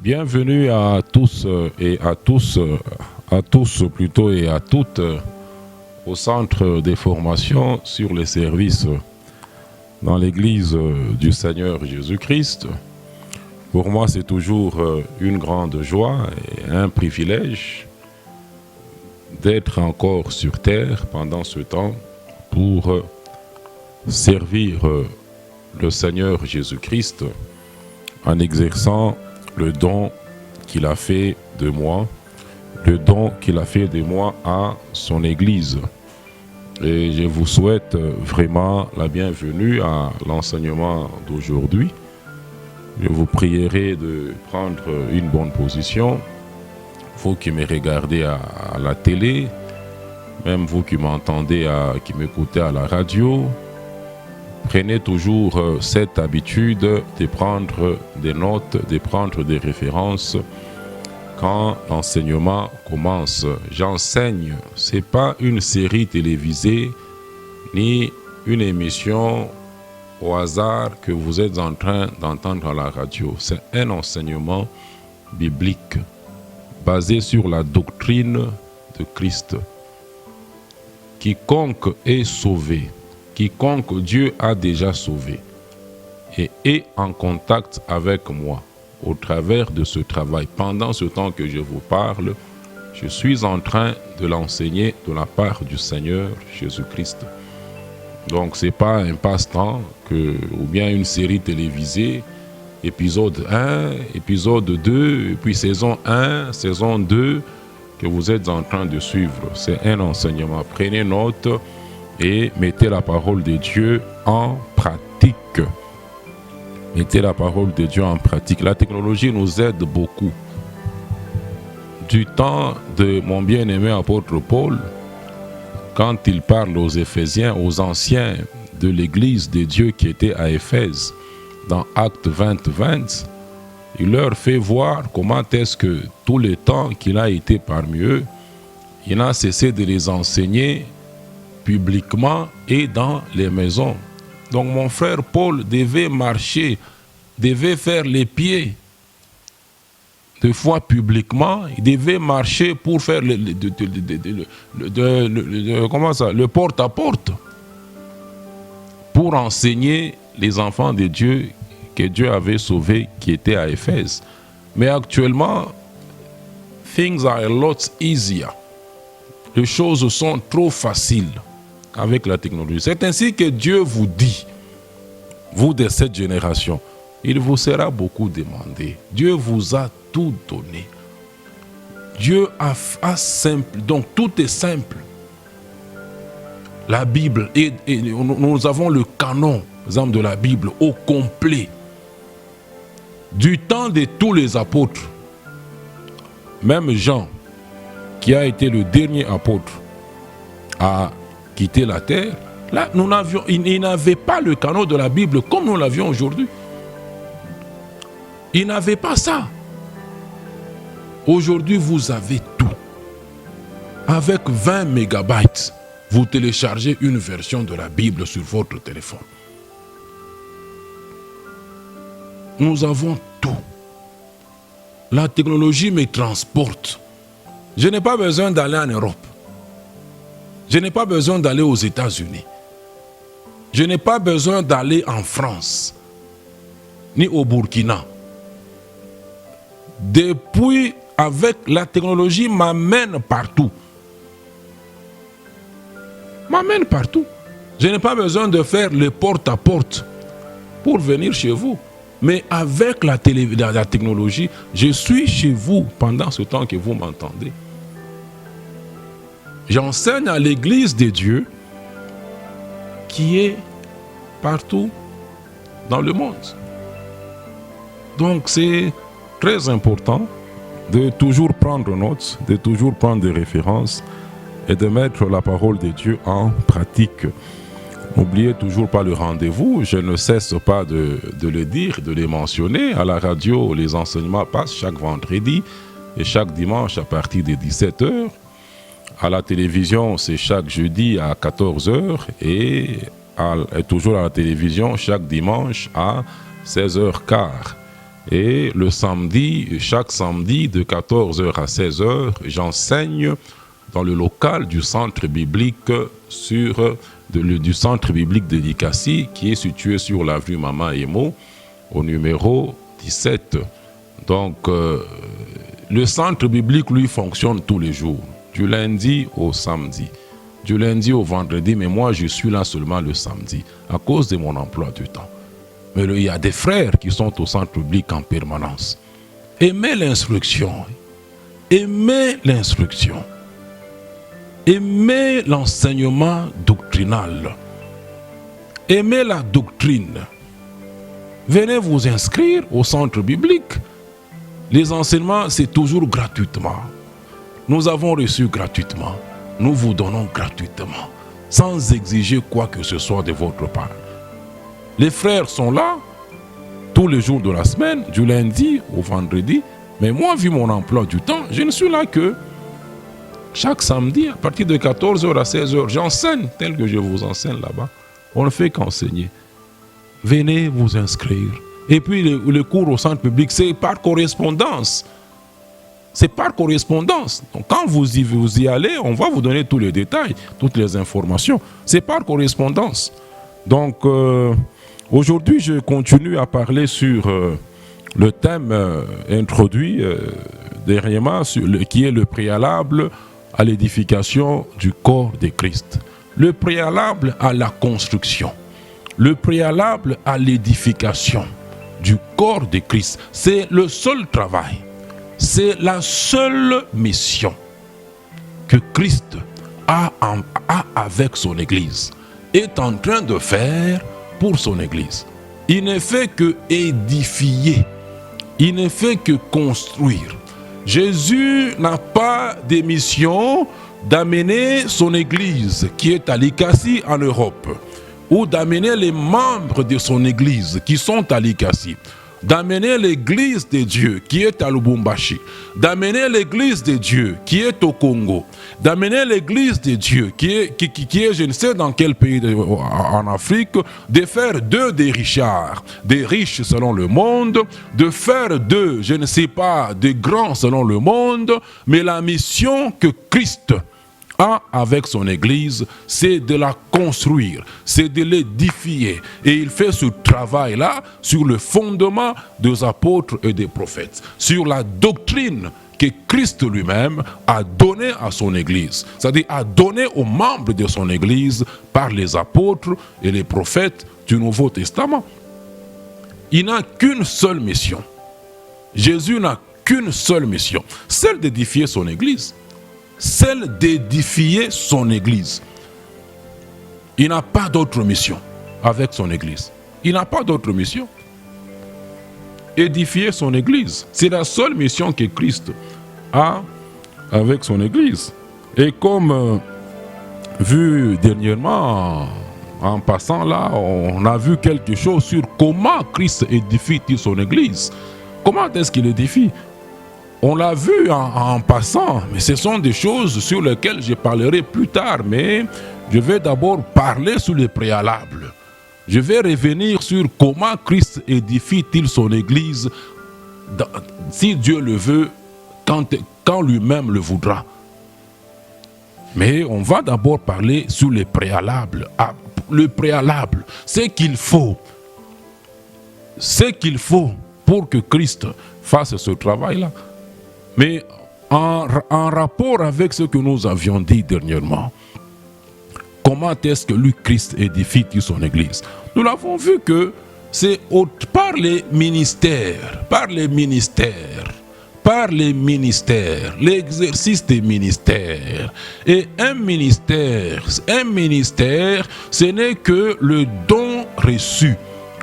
Bienvenue à tous et à tous, plutôt et à toutes au centre des formations sur les services dans l'église du Seigneur Jésus-Christ. Pour moi, c'est toujours une grande joie et un privilège d'être encore sur terre pendant ce temps pour servir le Seigneur Jésus-Christ en exerçant le don qu'il a fait de moi, à son Église. Et je vous souhaite vraiment la bienvenue à l'enseignement d'aujourd'hui. Je vous prierai de prendre une bonne position. Vous qui me regardez à la télé, même vous qui m'entendez, qui m'écoutez à la radio, prenez toujours cette habitude de prendre des notes, de prendre des références quand l'enseignement commence. J'enseigne, ce n'est pas une série télévisée ni une émission au hasard que vous êtes en train d'entendre à la radio. C'est un enseignement biblique basé sur la doctrine de Christ. Quiconque est sauvé, quiconque Dieu a déjà sauvé et est en contact avec moi au travers de ce travail, pendant ce temps que je vous parle, je suis en train de l'enseigner de la part du Seigneur Jésus-Christ. Donc ce n'est pas un passe-temps ou bien une série télévisée, épisode 1, épisode 2, et puis saison 1, saison 2, que vous êtes en train de suivre. C'est un enseignement. Prenez note et mettez la parole de Dieu en pratique. Mettez la parole de Dieu en pratique. La technologie nous aide beaucoup. Du temps de mon bien-aimé apôtre Paul, quand il parle aux Éphésiens, aux anciens de l'église de Dieu qui était à Éphèse, dans Actes 20, il leur fait voir comment est-ce que tout le temps qu'il a été parmi eux, il n'a cessé de les enseigner publiquement et dans les maisons. Donc mon frère Paul devait marcher, devait faire les pieds. Deux fois publiquement, il devait marcher pour faire le porte-à-porte. Pour enseigner les enfants de Dieu que Dieu avait sauvés qui étaient à Éphèse. Mais actuellement, things are a lot easier. Les choses sont trop faciles avec la technologie. C'est ainsi que Dieu vous dit, vous de cette génération, il vous sera beaucoup demandé. Dieu vous a tout donné. Dieu a simple, donc tout est simple. La Bible, et nous avons le canon, par exemple, de la Bible au complet. Du temps de tous les apôtres, même Jean, qui a été le dernier apôtre à quitter la terre, là, il n'avait pas le canon de la Bible comme nous l'avions aujourd'hui. Il n'avait pas ça. Aujourd'hui, vous avez tout. Avec 20 mégabytes, vous téléchargez une version de la Bible sur votre téléphone. Nous avons tout. La technologie me transporte. Je n'ai pas besoin d'aller en Europe. Je n'ai pas besoin d'aller aux États-Unis. Je n'ai pas besoin d'aller en France, ni au Burkina. Depuis, avec la technologie, m'amène partout. M'amène partout. Je n'ai pas besoin de faire le porte-à-porte pour venir chez vous. Mais avec la technologie, je suis chez vous pendant ce temps que vous m'entendez. J'enseigne à l'église de Dieu qui est partout dans le monde. Donc c'est très important de toujours prendre note, de toujours prendre des références et de mettre la parole de Dieu en pratique. N'oubliez toujours pas le rendez-vous, je ne cesse pas de le dire, de le mentionner. À la radio, les enseignements passent chaque vendredi et chaque dimanche à partir de 17h. À la télévision, c'est chaque jeudi à 14h et toujours à la télévision chaque dimanche à 16h15. Et le samedi, chaque samedi, de 14h à 16h, j'enseigne dans le local du centre biblique du centre biblique de Likasi, qui est situé sur l'avenue Mama Emo, au numéro 17. Donc, le centre biblique, lui, fonctionne tous les jours, du lundi au samedi, du lundi au vendredi, mais moi, je suis là seulement le samedi, à cause de mon emploi du temps. Mais il y a des frères qui sont au centre biblique en permanence. Aimez l'instruction. Aimez l'instruction. Aimez l'enseignement doctrinal. Aimez la doctrine. Venez vous inscrire au centre biblique. Les enseignements, c'est toujours gratuitement. Nous avons reçu gratuitement. Nous vous donnons gratuitement, sans exiger quoi que ce soit de votre part. Les frères sont là tous les jours de la semaine, du lundi au vendredi. Mais moi, vu mon emploi du temps, je ne suis là que chaque samedi, à partir de 14h à 16h. J'enseigne tel que je vous enseigne là-bas. On ne fait qu'enseigner. Venez vous inscrire. Et puis, le cours au centre public, c'est par correspondance. C'est par correspondance. Donc, quand vous y allez, on va vous donner tous les détails, toutes les informations. C'est par correspondance. Donc, aujourd'hui, je continue à parler sur le thème introduit dernièrement, qui est le préalable à l'édification du corps de Christ. Le préalable à la construction. Le préalable à l'édification du corps de Christ. C'est le seul travail. C'est la seule mission que Christ a avec son Église, est en train de faire pour son Église. Il ne fait que édifier, il ne fait que construire. Jésus n'a pas de mission d'amener son Église qui est à Likasi en Europe, ou d'amener les membres de son Église qui sont à Likasi, d'amener l'Église de Dieu qui est à Lubumbashi, d'amener l'Église de Dieu qui est au Congo, d'amener l'Église de Dieu qui est je ne sais dans quel pays en Afrique, de faire d'eux des richards, des riches selon le monde, de faire d'eux, je ne sais pas, des grands selon le monde, mais la mission que Christ a avec son Église, c'est de la construire, c'est de l'édifier. Et il fait ce travail-là sur le fondement des apôtres et des prophètes, sur la doctrine que Christ lui-même a donnée à son Église, c'est-à-dire a donné aux membres de son Église par les apôtres et les prophètes du Nouveau Testament. Il n'a qu'une seule mission. Jésus n'a qu'une seule mission, celle d'édifier son Église. Celle d'édifier son Église. Il n'a pas d'autre mission avec son Église. Il n'a pas d'autre mission. Édifier son Église. C'est la seule mission que Christ a avec son Église. Et comme vu dernièrement, en passant là, on a vu quelque chose sur comment Christ édifie son Église. Comment est-ce qu'il édifie? On l'a vu en passant, mais ce sont des choses sur lesquelles je parlerai plus tard. Mais je vais d'abord parler sur les préalables. Je vais revenir sur comment Christ édifie-t-il son Église, si Dieu le veut, quand lui-même le voudra. Mais on va d'abord parler sur les préalables. Le préalable, c'est qu'il faut. C'est qu'il faut pour que Christ fasse ce travail-là. Mais en rapport avec ce que nous avions dit dernièrement, comment est-ce que lui, Christ, édifie son Église? Nous l'avons vu que c'est par les ministères, l'exercice des ministères. Et un ministère, ce n'est que le don reçu,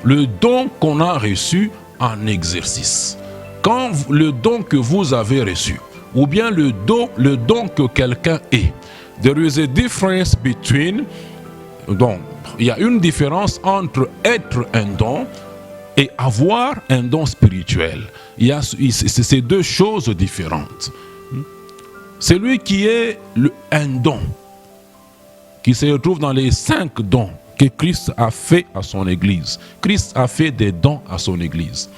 le don qu'on a reçu en exercice. Quand le don que vous avez reçu, ou bien le don que quelqu'un est, there is a difference between, donc il y a une différence entre être un don et avoir un don spirituel. C'est deux choses différentes. Celui qui est un don, qui se retrouve dans les 5 dons que Christ a fait à son Église. Christ a fait des dons à son Église.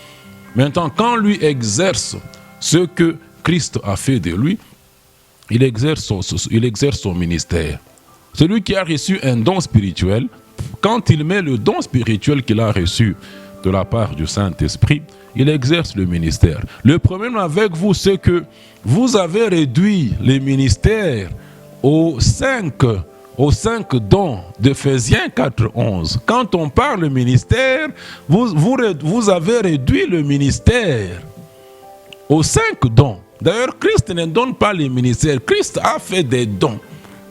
Maintenant, quand lui exerce ce que Christ a fait de lui, il exerce son ministère. Celui qui a reçu un don spirituel, quand il met le don spirituel qu'il a reçu de la part du Saint-Esprit, il exerce le ministère. Le problème avec vous, c'est que vous avez réduit les ministères aux 5 dons d'Éphésiens 4:11. Quand on parle ministère, vous avez réduit le ministère aux 5 dons. D'ailleurs, Christ ne donne pas les ministères. Christ a fait des dons.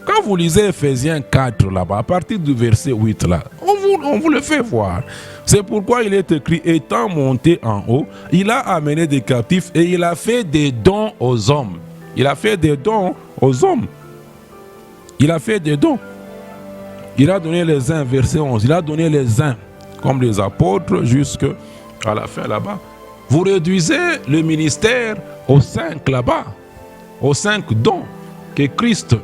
Quand vous lisez Éphésiens 4 là-bas, à partir du verset 8 là, on vous le fait voir. C'est pourquoi il est écrit, étant monté en haut, il a amené des captifs et il a fait des dons aux hommes. Il a fait des dons aux hommes. Il a fait des dons. Il a donné les uns, verset 11, il a donné les uns comme les apôtres jusqu'à la fin là-bas. Vous réduisez le ministère aux 5 là-bas, aux 5 dons que Christ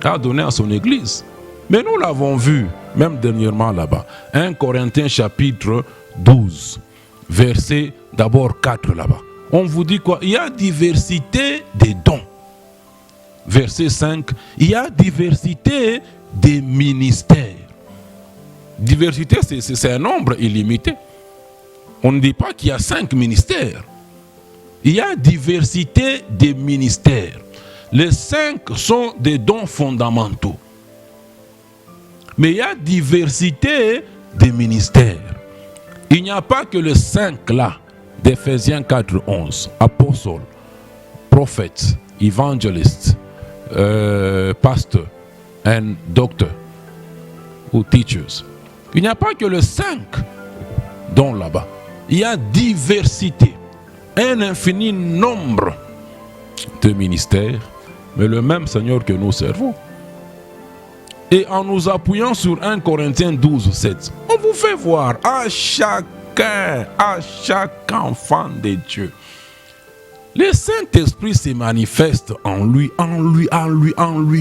a donné à son Église. Mais nous l'avons vu, même dernièrement là-bas. 1 Corinthiens chapitre 12, verset d'abord 4 là-bas. On vous dit quoi? Il y a diversité des dons. Verset 5, il y a diversité des ministères. Diversité, c'est un nombre illimité. On ne dit pas qu'il y a 5 ministères. Il y a diversité des ministères. Les 5 sont des dons fondamentaux. Mais il y a diversité des ministères. Il n'y a pas que les 5 là d'Éphésiens 4:11. Apôtres, prophètes, évangélistes, pasteurs et docteurs ou teachers. Il n'y a pas que les 5 dons là-bas. Il y a diversité. Un infini nombre de ministères, mais le même Seigneur que nous servons. Et en nous appuyant sur 1 Corinthiens 12:7, on vous fait voir à chacun, à chaque enfant de Dieu. Le Saint-Esprit se manifeste en lui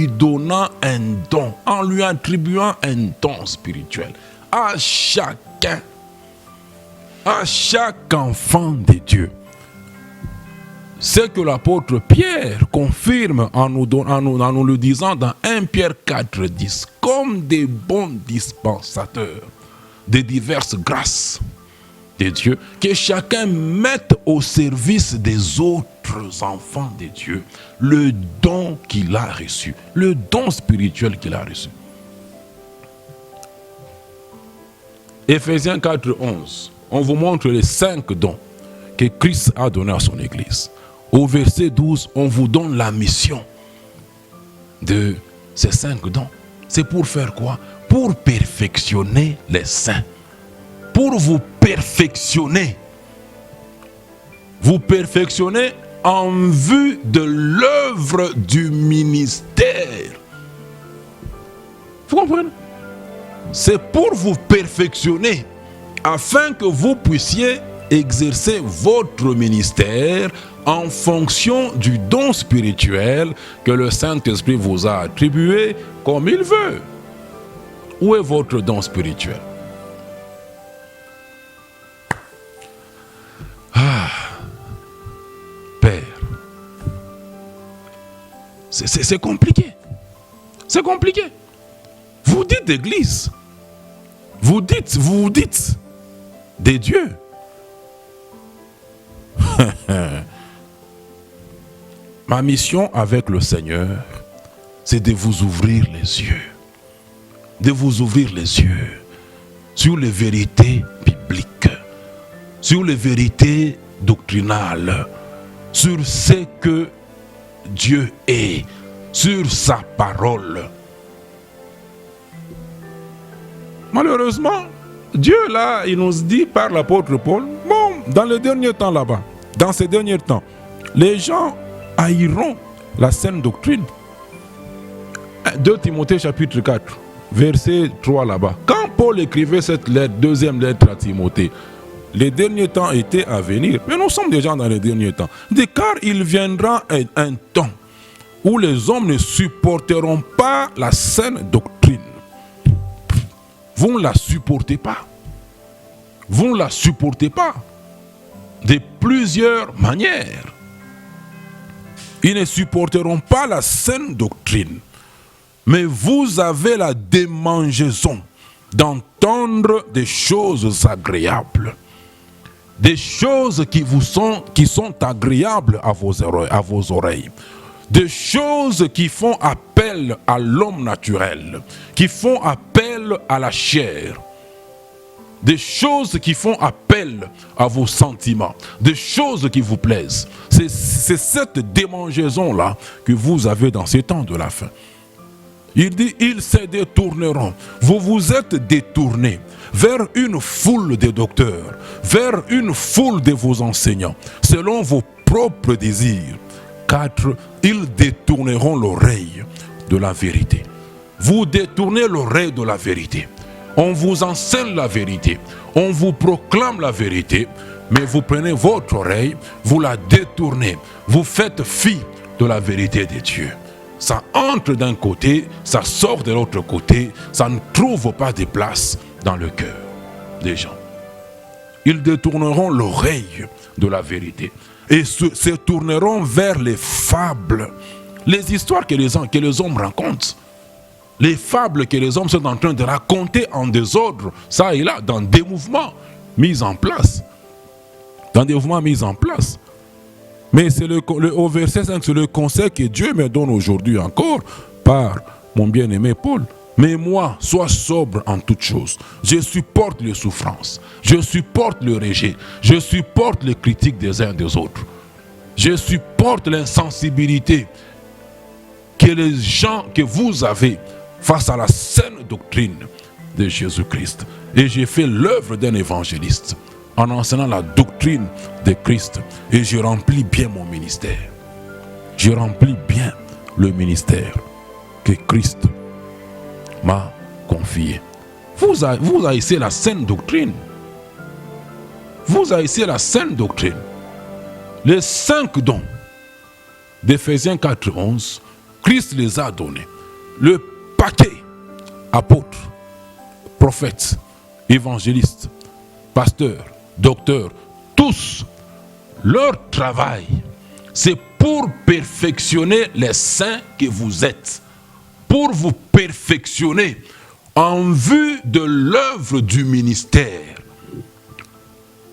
donnant un don, en lui attribuant un don spirituel. À chacun, à chaque enfant de Dieu. C'est que l'apôtre Pierre confirme en nous le disant dans 1 Pierre 4:10, comme des bons dispensateurs de diverses grâces de Dieu, que chacun mette au service des autres enfants de Dieu le don qu'il a reçu, le don spirituel qu'il a reçu. Éphésiens 4:11, on vous montre les 5 dons que Christ a donnés à son Église. Au verset 12, on vous donne la mission de ces 5 dons. C'est pour faire quoi? Pour perfectionner les saints. Pour vous perfectionner. Vous perfectionner en vue de l'œuvre du ministère. Vous comprenez? C'est pour vous perfectionner afin que vous puissiez exercer votre ministère en fonction du don spirituel que le Saint-Esprit vous a attribué comme il veut. Où est votre don spirituel? Père, c'est compliqué. C'est compliqué. Vous dites d'église. Vous dites des dieux. Ma mission avec le Seigneur, c'est de vous ouvrir les yeux. De vous ouvrir les yeux sur les vérités bibliques, sur les vérités doctrinales, sur ce que Dieu est, sur sa parole. Malheureusement, Dieu là, il nous dit par l'apôtre Paul, bon, dans les derniers temps là-bas, dans ces derniers temps, les gens haïront la saine doctrine. 2 Timothée chapitre 4, verset 3 là-bas. Quand Paul écrivait cette lettre, deuxième lettre à Timothée, les derniers temps étaient à venir. Mais nous sommes déjà dans les derniers temps. Car il viendra un temps où les hommes ne supporteront pas la saine doctrine. Vous ne la supportez pas. Vous ne la supportez pas. de plusieurs manières. Ils ne supporteront pas la saine doctrine. Mais vous avez la démangeaison d'entendre des choses agréables. Des choses qui sont agréables à vos oreilles. Des choses qui font appel à l'homme naturel, qui font appel à la chair. Des choses qui font appel à vos sentiments, des choses qui vous plaisent. C'est cette démangeaison-là que vous avez dans ces temps de la fin. Il dit, ils se détourneront. Vous vous êtes détournés vers une foule de docteurs, vers une foule de vos enseignants, selon vos propres désirs. 4. Ils détourneront l'oreille de la vérité. Vous détournez l'oreille de la vérité. On vous enseigne la vérité. On vous proclame la vérité. Mais vous prenez votre oreille, vous la détournez. Vous faites fi de la vérité de Dieu. Ça entre d'un côté, ça sort de l'autre côté. Ça ne trouve pas de place dans le cœur des gens. Ils détourneront l'oreille de la vérité. Et se tourneront vers les fables. Les histoires que les hommes racontent. Les fables que les hommes sont en train de raconter en désordre, ça et là, dans des mouvements mis en place. Dans des mouvements mis en place. Mais c'est au verset 5, c'est le conseil que Dieu me donne aujourd'hui encore par mon bien-aimé Paul. Mais moi, sois sobre en toutes choses. Je supporte les souffrances. Je supporte le rejet. Je supporte les critiques des uns et des autres. Je supporte l'insensibilité que les gens que vous avez face à la saine doctrine de Jésus-Christ. Et j'ai fait l'œuvre d'un évangéliste en enseignant la doctrine de Christ. Et je remplis bien mon ministère. Je remplis bien le ministère que Christ m'a confié. Vous haïssez la saine doctrine. Vous haïssez la saine doctrine. Les 5 dons d'Éphésiens 4:11, Christ les a donnés. Le paquet, apôtres, prophètes, évangélistes, pasteurs, docteurs, tous, leur travail, c'est pour perfectionner les saints que vous êtes. Pour vous perfectionner en vue de l'œuvre du ministère.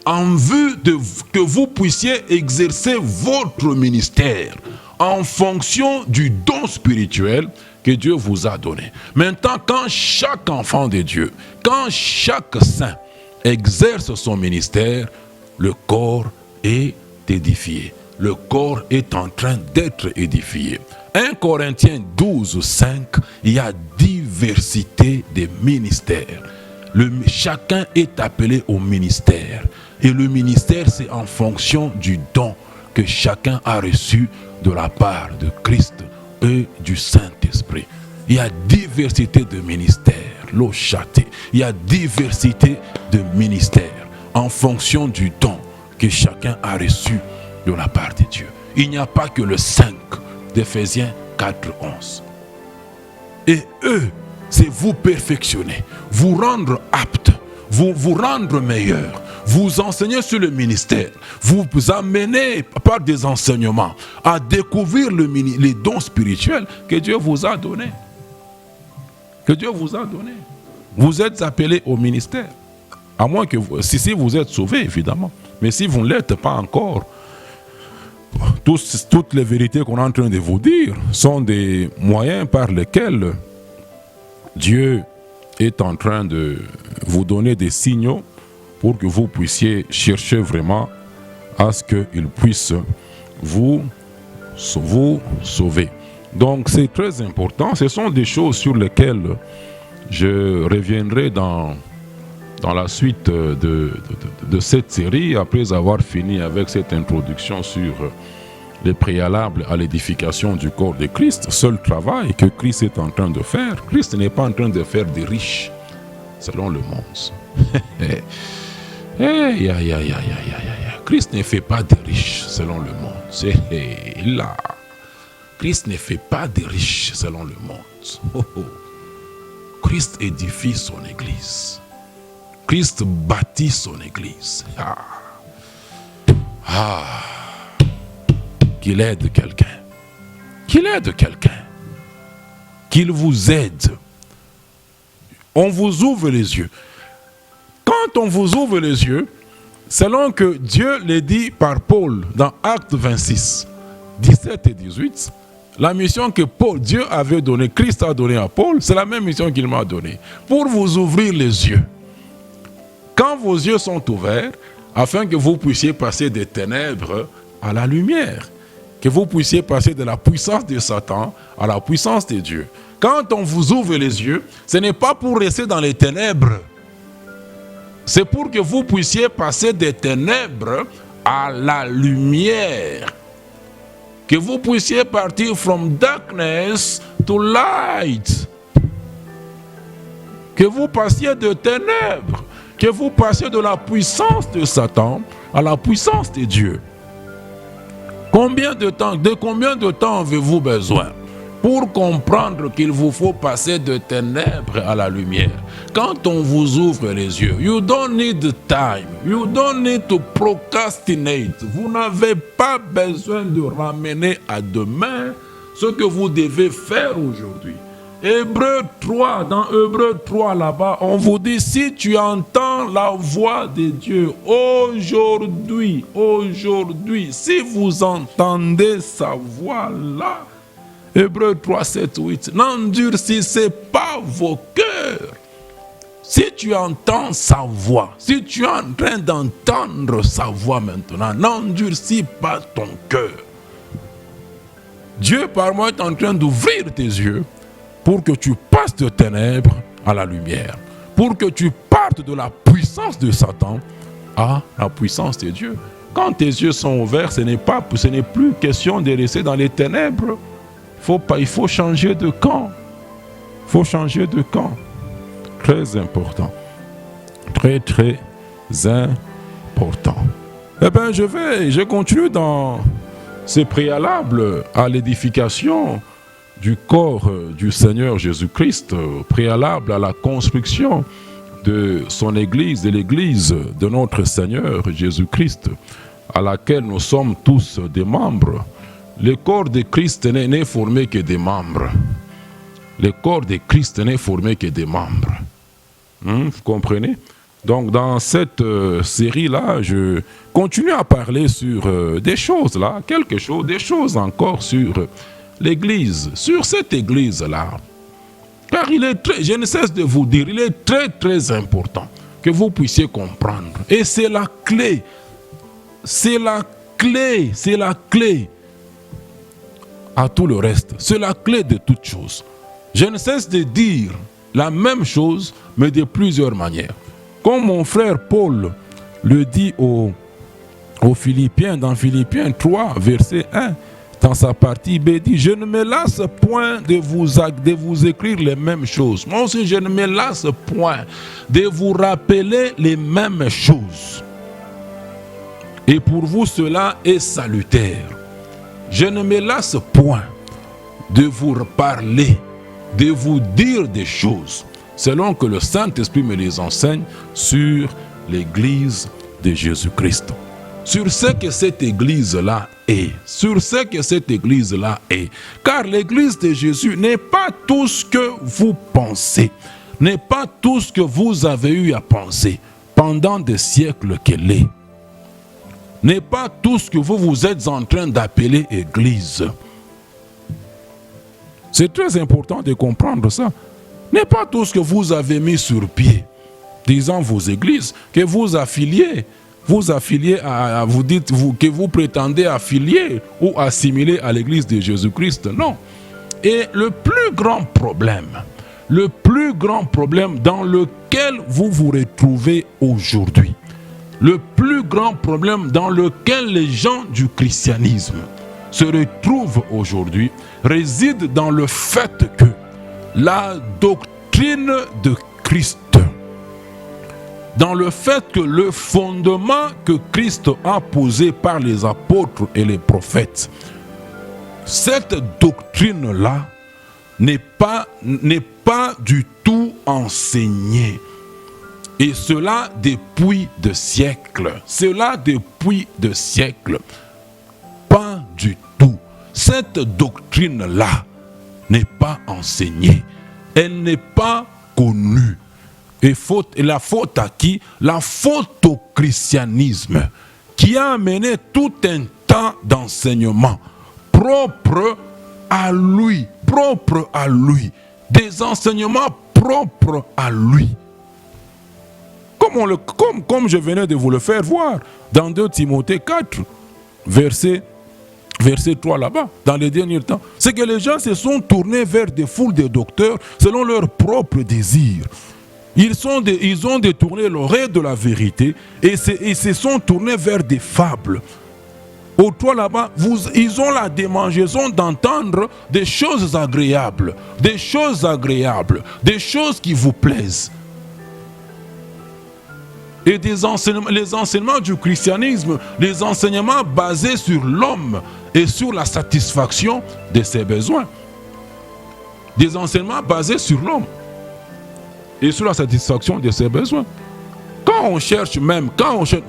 En vue de que vous puissiez exercer votre ministère en fonction du don spirituel que Dieu vous a donné. Maintenant, quand chaque enfant de Dieu, quand chaque saint exerce son ministère, le corps est édifié. Le corps est en train d'être édifié. 1 Corinthiens 12:5, il y a diversité des ministères. Chacun est appelé au ministère. Et le ministère, c'est en fonction du don que chacun a reçu de la part de Christ et du Saint-Esprit. Il y a diversité de ministères, l'eau châtée. Il y a diversité de ministères en fonction du don que chacun a reçu de la part de Dieu. Il n'y a pas que le 5 d'Éphésiens 4:11. Et eux, c'est vous perfectionner, vous rendre apte, vous rendre meilleur, vous enseigner sur le ministère, vous amener par des enseignements à découvrir les dons spirituels que Dieu vous a donnés. Que Dieu vous a donnés. Vous êtes appelés au ministère. À moins que si vous êtes sauvés, évidemment. Mais si vous ne l'êtes pas encore, toutes les vérités qu'on est en train de vous dire sont des moyens par lesquels Dieu est en train de vous donner des signaux pour que vous puissiez chercher vraiment à ce qu'il puisse vous sauver. Donc c'est très important. Ce sont des choses sur lesquelles je reviendrai dans la suite de cette série, après avoir fini avec cette introduction sur les préalables à l'édification du corps de Christ. Seul travail que Christ est en train de faire. Christ n'est pas en train de faire des riches selon le monde. Christ ne fait pas de riches selon le monde. C'est là. Christ ne fait pas de riches selon le monde. Christ édifie son église. Christ bâtit son église. Ah, qu'il aide quelqu'un. Qu'il aide quelqu'un. Qu'il vous aide. On vous ouvre les yeux. Quand on vous ouvre les yeux, selon que Dieu l'a dit par Paul dans Actes 26, 17 et 18, la mission que Dieu avait donnée, Christ a donnée à Paul, c'est la même mission qu'il m'a donnée, pour vous ouvrir les yeux. Quand vos yeux sont ouverts, afin que vous puissiez passer des ténèbres à la lumière, que vous puissiez passer de la puissance de Satan à la puissance de Dieu. Quand on vous ouvre les yeux, ce n'est pas pour rester dans les ténèbres, c'est pour que vous puissiez passer des ténèbres à la lumière. Que vous puissiez partir from darkness to light. Que vous passiez de ténèbres. Que vous passiez de la puissance de Satan à la puissance de Dieu. De combien de temps avez-vous besoin pour comprendre qu'il vous faut passer de ténèbres à la lumière? Quand on vous ouvre les yeux, you don't need time, you don't need to procrastinate. Vous n'avez pas besoin de ramener à demain ce que vous devez faire aujourd'hui. Hébreux 3, dans Hébreux 3 là-bas, on vous dit, si tu entends la voix de Dieu aujourd'hui, si vous entendez sa voix là, Hébreux 3, 7, 8, n'endurcissez pas vos cœurs. Si tu entends sa voix, si tu es en train d'entendre sa voix maintenant, n'endurcis pas ton cœur. Dieu par moi est en train d'ouvrir tes yeux pour que tu passes de ténèbres à la lumière, pour que tu partes de la puissance de Satan à la puissance de Dieu. Quand tes yeux sont ouverts, ce n'est plus question de rester dans les ténèbres. Il faut changer de camp. Il faut changer de camp. Très important. Très, très important. Eh bien, je continue dans ces préalables à l'édification du corps du Seigneur Jésus-Christ, préalable à la construction de son Église, de l'Église de notre Seigneur Jésus-Christ, à laquelle nous sommes tous des membres. Le corps de Christ n'est formé que des membres. Le corps de Christ n'est formé que des membres. Vous comprenez? Donc dans cette série-là, je continue à parler sur des choses là, des choses encore sur l'Église, sur cette Église-là. Car je ne cesse de vous dire, il est très très important que vous puissiez comprendre. Et c'est la clé. C'est la clé à tout le reste. C'est la clé de toute chose. Je ne cesse de dire la même chose, mais de plusieurs manières. Comme mon frère Paul le dit aux Philippiens, dans Philippiens 3, verset 1, dans sa partie B, dit, je ne me lasse point de vous écrire les mêmes choses. Moi aussi, je ne me lasse point de vous rappeler les mêmes choses. Et pour vous, cela est salutaire. Je ne me lasse point de vous parler, de vous dire des choses, selon que le Saint-Esprit me les enseigne sur l'Église de Jésus-Christ. Sur ce que cette Église-là est. Sur ce que cette Église-là est. Car l'Église de Jésus n'est pas tout ce que vous pensez. N'est pas tout ce que vous avez eu à penser pendant des siècles qu'elle est. N'est pas tout ce que vous êtes en train d'appeler Église. C'est très important de comprendre ça. N'est pas tout ce que vous avez mis sur pied, disant vos églises, que vous affiliez à vous dites que vous prétendez affilier ou assimiler à l'église de Jésus-Christ. Non. Et le plus grand problème dans lequel vous vous retrouvez aujourd'hui, le plus grand problème dans lequel les gens du christianisme se retrouvent aujourd'hui réside dans le fait que la doctrine de Christ, dans le fait que le fondement que Christ a posé par les apôtres et les prophètes, cette doctrine-là n'est pas du tout enseignée. Et cela depuis des siècles. Cela depuis des siècles. Pas du tout. Cette doctrine-là n'est pas enseignée. Elle n'est pas connue. Et la faute à qui? La faute au christianisme, qui a amené tout un tas d'enseignements propres à lui. Propres à lui. Des enseignements propres à lui. Comme je venais de vous le faire voir dans 2 Timothée 4, verset 3 là-bas, dans les derniers temps. C'est que les gens se sont tournés vers des foules de docteurs selon leurs propres désirs. Ils ont détourné l'oreille de la vérité et se sont tournés vers des fables. Au toit là-bas, ils ont la démangeaison d'entendre des choses agréables, des choses qui vous plaisent. Et les enseignements du christianisme, les enseignements basés sur l'homme et sur la satisfaction de ses besoins. Des enseignements basés sur l'homme et sur la satisfaction de ses besoins. Quand on cherche,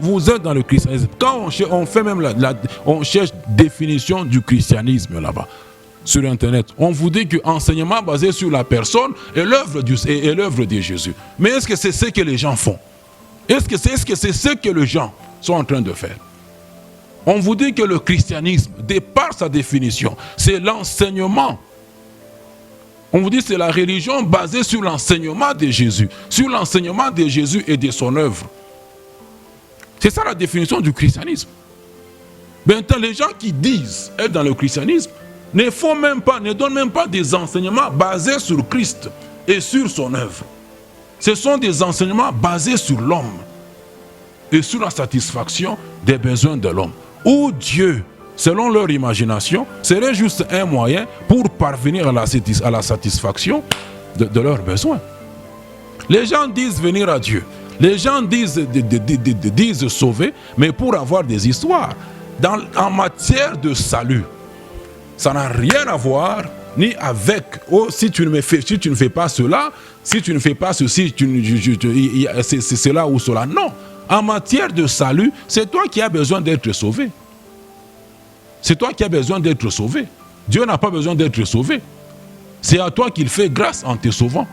vous êtes dans le christianisme, quand on fait même on cherche définition du christianisme là-bas, sur Internet, on vous dit que enseignement basé sur la personne et l'œuvre de Jésus. Mais est-ce que c'est ce que les gens font? Est-ce que c'est ce que les gens sont en train de faire? On vous dit que le christianisme, de par sa définition, c'est l'enseignement. On vous dit que c'est la religion basée sur l'enseignement de Jésus. Sur l'enseignement de Jésus et de son œuvre. C'est ça la définition du christianisme. Maintenant, les gens qui disent être dans le christianisme ne donnent même pas des enseignements basés sur Christ et sur son œuvre. Ce sont des enseignements basés sur l'homme et sur la satisfaction des besoins de l'homme. Où Dieu, selon leur imagination, serait juste un moyen pour parvenir à la satisfaction de leurs besoins. Les gens disent venir à Dieu. Les gens disent sauver, mais pour avoir des histoires. En matière de salut, ça n'a rien à voir ni avec si tu ne fais pas cela, si tu ne fais pas ceci, c'est cela ou cela. Non. En matière de salut, c'est toi qui as besoin d'être sauvé. C'est toi qui as besoin d'être sauvé. Dieu n'a pas besoin d'être sauvé. C'est à toi qu'il fait grâce en te sauvant.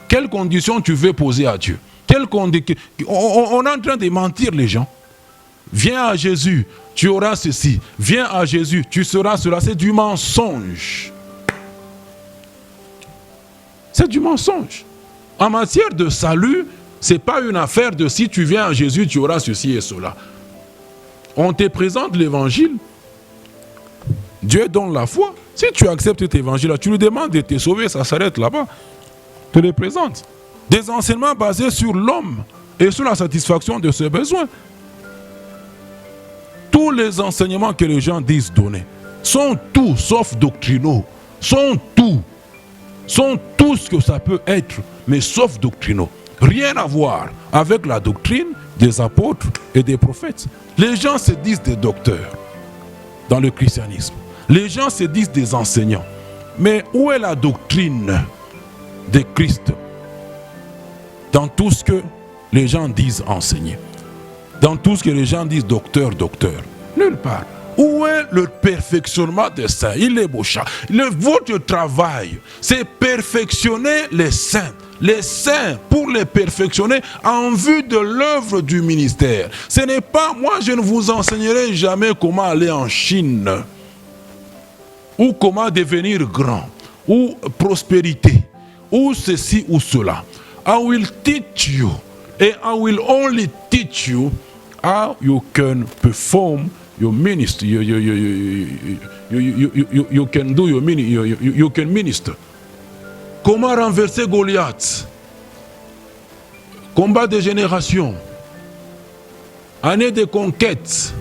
Quelles conditions tu veux poser à Dieu? On est en train de mentir les gens. Viens à Jésus, tu auras ceci. Viens à Jésus, tu seras cela. C'est du mensonge. C'est du mensonge. En matière de salut, ce n'est pas une affaire de si tu viens à Jésus, tu auras ceci et cela. On te présente l'évangile. Dieu donne la foi. Si tu acceptes cet évangile-là, tu lui demandes de te sauver, ça s'arrête là-bas. Tu le présentes. Des enseignements basés sur l'homme et sur la satisfaction de ses besoins. Tous les enseignements que les gens disent donner sont tout sauf doctrinaux. Sont tout ce que ça peut être, mais sauf doctrinaux. Rien à voir avec la doctrine des apôtres et des prophètes. Les gens se disent des docteurs dans le christianisme. Les gens se disent des enseignants. Mais où est la doctrine de Christ dans tout ce que les gens disent enseigner? Dans tout ce que les gens disent docteur. Nulle part. Où est le perfectionnement des saints? Il est beau chat. Votre travail, c'est perfectionner les saints. Les saints, pour les perfectionner en vue de l'œuvre du ministère. Ce n'est pas, moi je ne vous enseignerai jamais comment aller en Chine, ou comment devenir grand, ou prospérité, ou ceci ou cela. I will teach you, and I will only teach you how you can perform your ministry. You can do you can minister. Comment renverser Goliath? Combat de génération. Année de conquête.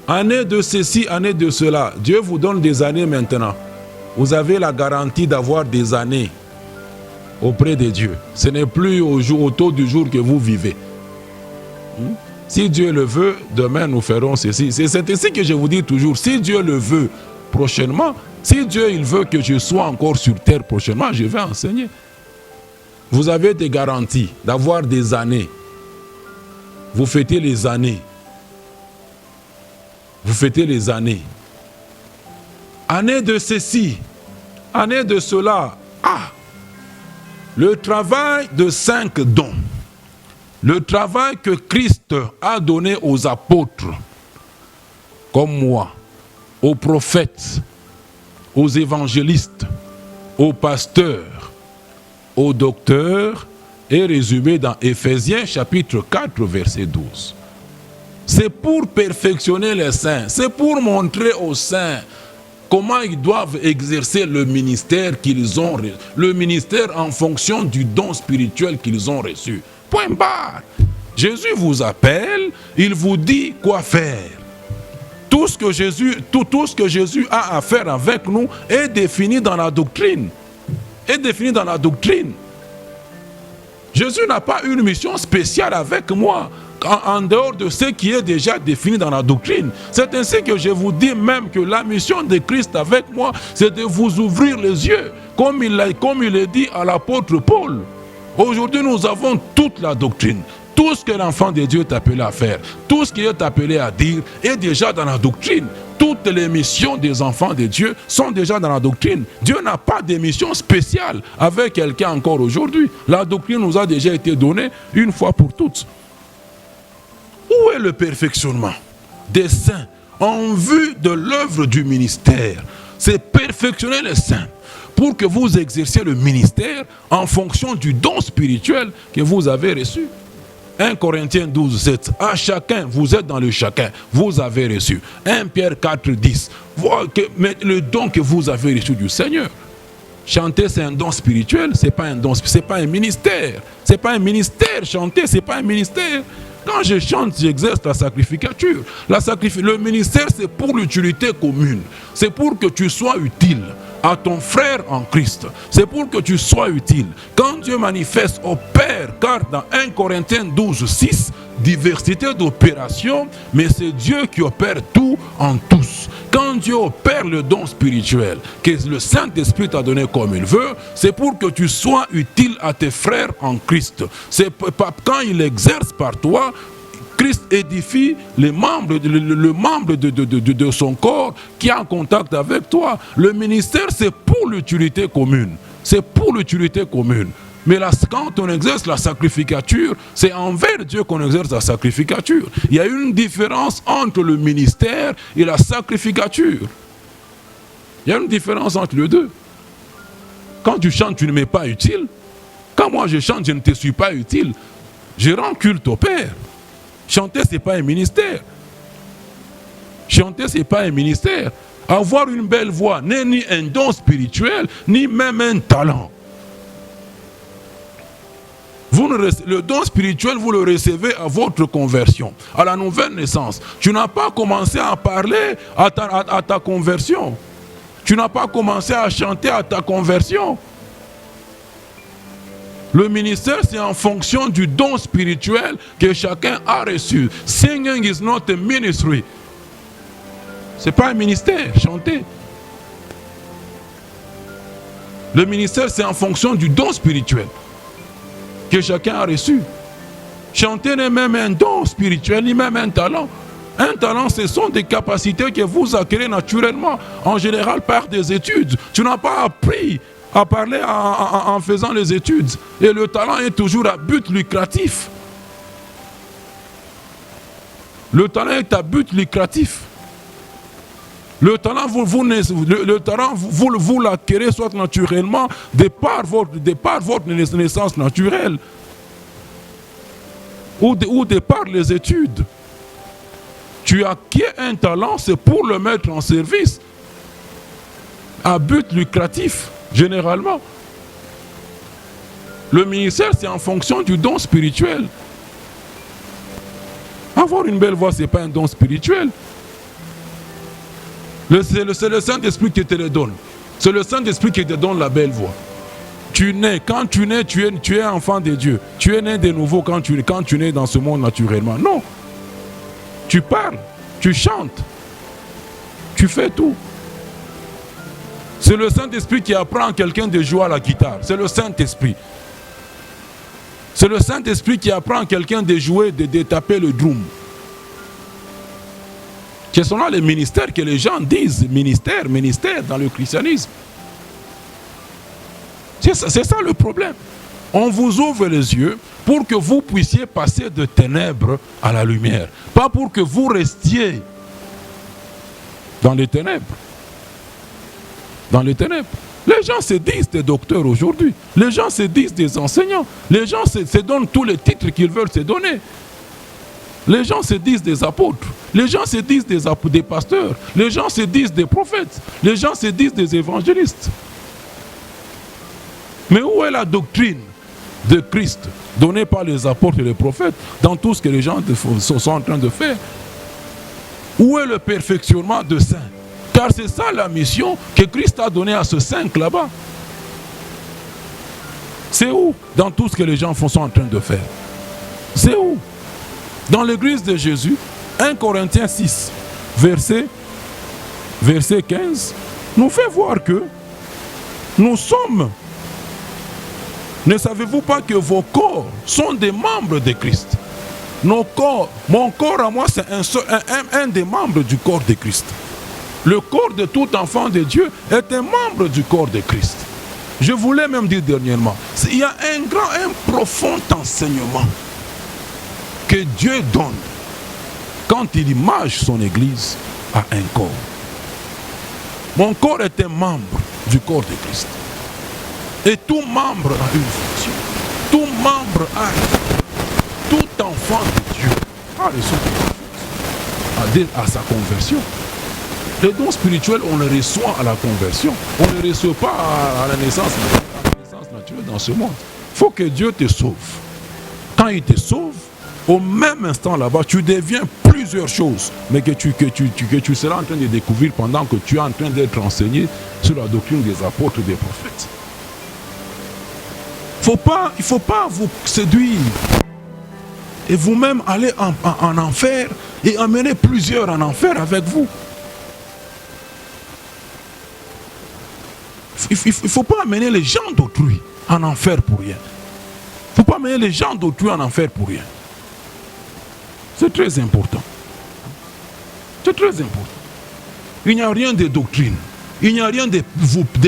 Année de ceci, année de cela. Dieu vous donne des années maintenant. Vous avez la garantie d'avoir des années auprès de Dieu. Ce n'est plus au taux du jour que vous vivez. Si Dieu le veut, demain nous ferons ceci. C'est ainsi que je vous dis toujours, si Dieu le veut prochainement, si Dieu il veut que je sois encore sur terre prochainement, je vais enseigner. Vous avez des garanties d'avoir des années. Vous fêtez les années. Vous fêtez les années. Année de ceci, année de cela. Ah! Le travail de 5 dons. Le travail que Christ a donné aux apôtres, comme moi, aux prophètes, aux évangélistes, aux pasteurs, aux docteurs, est résumé dans Éphésiens chapitre 4, verset 12. C'est pour perfectionner les saints, c'est pour montrer aux saints comment ils doivent exercer le ministère qu'ils ont reçu, le ministère en fonction du don spirituel qu'ils ont reçu. Point barre. Jésus vous appelle, il vous dit quoi faire. Tout ce que Jésus a à faire avec nous est défini dans la doctrine. Est défini dans la doctrine. Jésus n'a pas une mission spéciale avec moi, en dehors de ce qui est déjà défini dans la doctrine. C'est ainsi que je vous dis même que la mission de Christ avec moi, c'est de vous ouvrir les yeux, comme il est dit à l'apôtre Paul. Aujourd'hui, nous avons toute la doctrine. Tout ce que l'enfant de Dieu est appelé à faire, tout ce qu'il est appelé à dire est déjà dans la doctrine. Toutes les missions des enfants de Dieu sont déjà dans la doctrine. Dieu n'a pas de mission spéciale avec quelqu'un encore aujourd'hui. La doctrine nous a déjà été donnée une fois pour toutes. Où est le perfectionnement des saints en vue de l'œuvre du ministère? C'est perfectionner les saints pour que vous exerciez le ministère en fonction du don spirituel que vous avez reçu. 1 Corinthiens 12, 7. À chacun, vous êtes dans le chacun, vous avez reçu. 1 Pierre 4, 10. Mais le don que vous avez reçu du Seigneur. Chanter, c'est un don spirituel, c'est pas un don, c'est pas un ministère. C'est pas un ministère, chanter, c'est pas un ministère. Quand je chante, j'exerce la sacrificature. Le ministère, c'est pour l'utilité commune. C'est pour que tu sois utile à ton frère en Christ. C'est pour que tu sois utile. Quand Dieu manifeste, opère, car dans 1 Corinthiens 12, 6, diversité d'opérations, mais c'est Dieu qui opère tout en tous. Quand Dieu opère le don spirituel que le Saint-Esprit t'a donné comme il veut, c'est pour que tu sois utile à tes frères en Christ. C'est quand il exerce par toi, Christ édifie les membres, le membre de son corps qui est en contact avec toi. Le ministère, c'est pour l'utilité commune. C'est pour l'utilité commune. Mais là, quand on exerce la sacrificature, c'est envers Dieu qu'on exerce la sacrificature. Il y a une différence entre le ministère et la sacrificature. Il y a une différence entre les deux. Quand tu chantes, tu ne m'es pas utile. Quand moi je chante, je ne te suis pas utile. Je rends culte au Père. Chanter, ce n'est pas un ministère. Chanter, ce n'est pas un ministère. Avoir une belle voix n'est ni un don spirituel, ni même un talent. Le don spirituel, vous le recevez à votre conversion, à la nouvelle naissance. Tu n'as pas commencé à parler à ta conversion. Tu n'as pas commencé à chanter à ta conversion. Le ministère, c'est en fonction du don spirituel que chacun a reçu. Singing is not a ministry. Ce n'est pas un ministère, chanter. Le ministère, c'est en fonction du don spirituel que chacun a reçu. Chanter n'est même un don spirituel, ni même un talent. Un talent, ce sont des capacités que vous acquérez naturellement, en général par des études. Tu n'as pas appris à parler en faisant les études. Et le talent est toujours à but lucratif. Le talent est à but lucratif. Le talent, vous l'acquérez soit naturellement de par votre naissance naturelle ou de par les études. Tu acquiers un talent, c'est pour le mettre en service à but lucratif, généralement. Le ministère, c'est en fonction du don spirituel. Avoir une belle voix, ce n'est pas un don spirituel. C'est le Saint-Esprit qui te le donne. C'est le Saint-Esprit qui te donne la belle voix. Quand tu nais, tu es enfant de Dieu. Tu es né de nouveau quand tu nais dans ce monde naturellement. Non. Tu parles, tu chantes, tu fais tout. C'est le Saint-Esprit qui apprend à quelqu'un de jouer à la guitare. C'est le Saint-Esprit. C'est le Saint-Esprit qui apprend à quelqu'un de jouer, de taper le drum. Quels sont là les ministères que les gens disent, ministère dans le christianisme. C'est ça le problème. On vous ouvre les yeux pour que vous puissiez passer de ténèbres à la lumière. Pas pour que vous restiez dans les ténèbres. Dans les ténèbres. Les gens se disent des docteurs aujourd'hui. Les gens se disent des enseignants. Les gens se donnent tous les titres qu'ils veulent se donner. Les gens se disent des apôtres. Les gens se disent des pasteurs. Les gens se disent des prophètes. Les gens se disent des évangélistes. Mais où est la doctrine de Christ donnée par les apôtres et les prophètes dans tout ce que les gens sont en train de faire? Où est le perfectionnement de saints? Car c'est ça la mission que Christ a donnée à ce saint là-bas. C'est où dans tout ce que les gens sont en train de faire? C'est où? Dans l'église de Jésus, 1 Corinthiens 6, verset 15, nous fait voir que nous sommes. Ne savez-vous pas que vos corps sont des membres de Christ? Nos corps, mon corps à moi, c'est un des membres du corps de Christ. Le corps de tout enfant de Dieu est un membre du corps de Christ. Je voulais même dire dernièrement, il y a un profond enseignement que Dieu donne quand il image son église à un corps. Mon corps est un membre du corps de Christ. Et tout membre a une fonction. Tout membre a tout enfant de Dieu a reçu à sa conversion. Les dons spirituels, on les reçoit à la conversion. On ne les reçoit pas à la naissance naturelle dans ce monde. Il faut que Dieu te sauve. Quand il te sauve, au même instant là-bas, tu deviens plusieurs choses, mais que tu seras en train de découvrir pendant que tu es en train d'être enseigné sur la doctrine des apôtres et des prophètes. Il ne faut pas vous séduire et vous-même aller en enfer et emmener plusieurs en enfer avec vous. Il ne faut pas amener les gens d'autrui en enfer pour rien. Il ne faut pas amener les gens d'autrui en enfer pour rien. C'est très important. C'est très important. Il n'y a rien de doctrine. Il n'y a rien de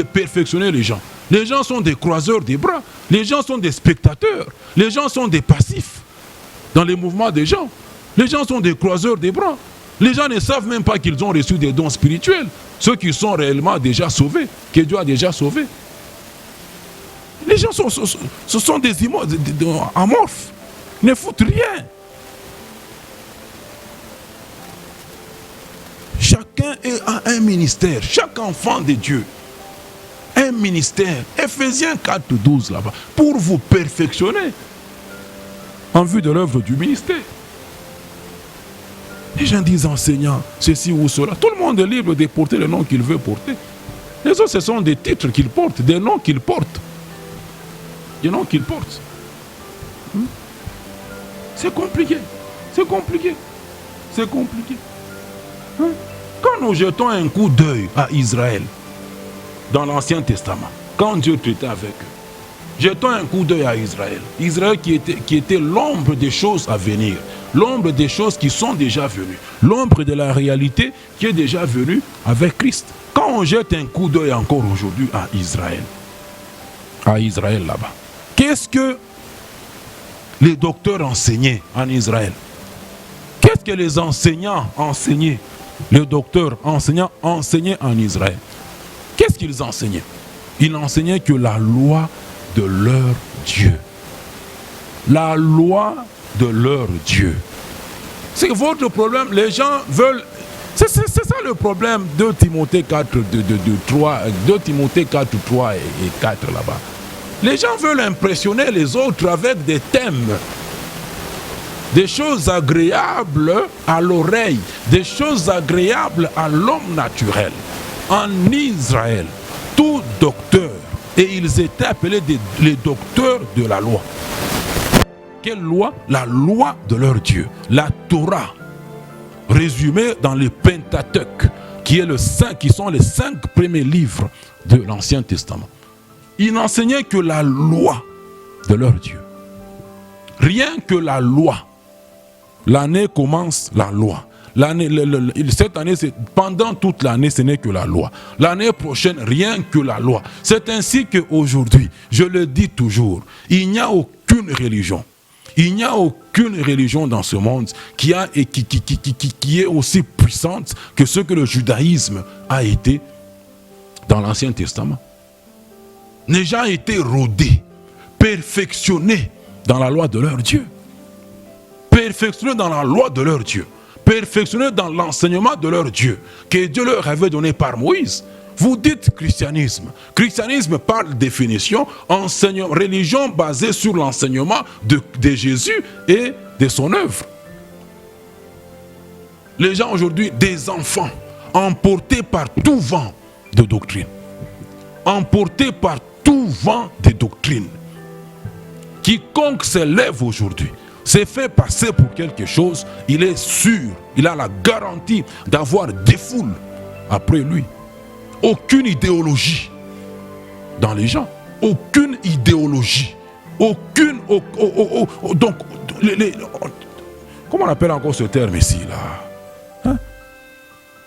perfectionner les gens. Les gens sont des croiseurs des bras. Les gens sont des spectateurs. Les gens sont des passifs dans les mouvements des gens. Les gens sont des croiseurs des bras. Les gens ne savent même pas qu'ils ont reçu des dons spirituels. Ceux qui sont réellement déjà sauvés, que Dieu a déjà sauvés. Les gens ce sont des amorphes. Ils ne foutent rien. Chacun a un ministère. Chaque enfant de Dieu. Un ministère. Ephésiens 4:12 là-bas. Pour vous perfectionner. En vue de l'œuvre du ministère. Les gens disent enseignant, ceci ou cela. Tout le monde est libre de porter le nom qu'il veut porter. Les autres, ce sont des titres qu'ils portent, des noms qu'ils portent. Des noms qu'ils portent. C'est compliqué. C'est compliqué. C'est compliqué. Quand nous jetons un coup d'œil à Israël, dans l'Ancien Testament, quand Dieu traitait avec eux, jetons un coup d'œil à Israël. Israël qui était l'ombre des choses à venir. L'ombre des choses qui sont déjà venues. L'ombre de la réalité qui est déjà venue avec Christ. Quand on jette un coup d'œil encore aujourd'hui à Israël là-bas, qu'est-ce que les docteurs enseignaient en Israël? Qu'est-ce que les enseignants enseignaient? Les docteurs enseignants enseignaient en Israël. Qu'est-ce qu'ils enseignaient? Ils enseignaient que la loi de leur Dieu. La loi de leur Dieu. C'est votre problème. Les gens veulent... C'est ça le problème de Timothée 4, 2 Timothée 4, 3 et 4 là-bas. Les gens veulent impressionner les autres avec des thèmes. Des choses agréables à l'oreille. Des choses agréables à l'homme naturel. En Israël, tout docteur, et ils étaient appelés les docteurs de la loi. Quelle loi? La loi de leur Dieu. La Torah, résumée dans le Pentateuque, qui sont les 5 premiers livres de l'Ancien Testament. Ils n'enseignaient que la loi de leur Dieu. rien que la loi. L'année commence la loi. Cette année, pendant toute l'année, ce n'est que la loi. L'année prochaine, rien que la loi. C'est ainsi qu'aujourd'hui, je le dis toujours, il n'y a aucune religion. Il n'y a aucune religion dans ce monde qui est aussi puissante que ce que le judaïsme a été dans l'Ancien Testament. Les gens ont été rodés, perfectionnés dans la loi de leur Dieu. Perfectionnés dans la loi de leur Dieu. Perfectionnés dans l'enseignement de leur Dieu, que Dieu leur avait donné par Moïse. Vous dites christianisme. Christianisme, par définition, religion basée sur l'enseignement de Jésus et de son œuvre. Les gens aujourd'hui, des enfants, emportés par tout vent de doctrine. Emportés par tout vent de doctrine. Quiconque s'élève aujourd'hui, s'est fait passer pour quelque chose, il est sûr, il a la garantie d'avoir des foules après lui. Aucune idéologie dans les gens. Aucune idéologie. Aucune... donc, comment on appelle encore ce terme ici, là? Hein?